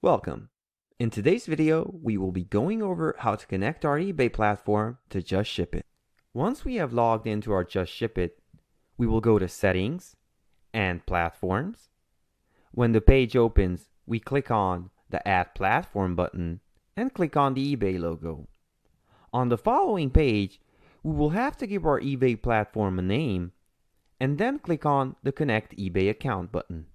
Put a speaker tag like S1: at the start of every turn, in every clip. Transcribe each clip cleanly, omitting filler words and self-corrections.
S1: Welcome. In today's video, we will be going over how to connect our eBay platform to JustShipIT. Once we have logged into our JustShipIT, we will go to Settings and Platforms. When the page opens, we click on the Add Platform button and click on the eBay logo. On the following page, we will have to give our eBay platform a name and then click on the Connect eBay Account button.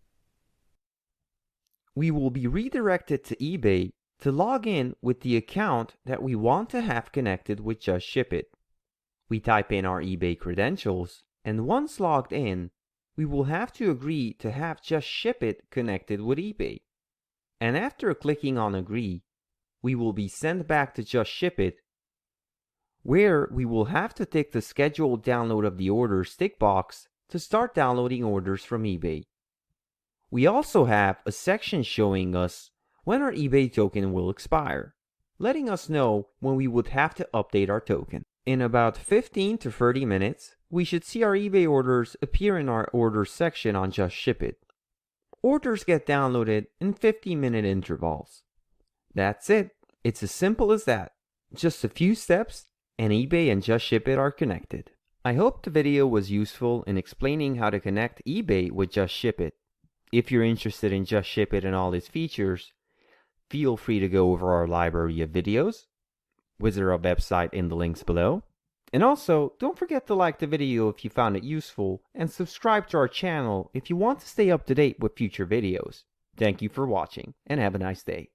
S1: We will be redirected to eBay to log in with the account that we want to have connected with JustShipIT. We type in our eBay credentials, and once logged in, we will have to agree to have JustShipIT connected with eBay. And after clicking on Agree, we will be sent back to JustShipIT, where we will have to tick the Scheduled Download of the Orders tick box to start downloading orders from eBay. We also have a section showing us when our eBay token will expire, letting us know when we would have to update our token. In about 15 to 30 minutes, we should see our eBay orders appear in our orders section on JustShipIT. Orders get downloaded in 50-minute intervals. That's it. It's as simple as that. Just a few steps, and eBay and JustShipIT are connected. I hope the video was useful in explaining how to connect eBay with JustShipIT. If you're interested in JustShipIT and all its features, feel free to go over our library of videos, visit our website in the links below, and also don't forget to like the video if you found it useful and subscribe to our channel if you want to stay up to date with future videos. Thank you for watching and have a nice day.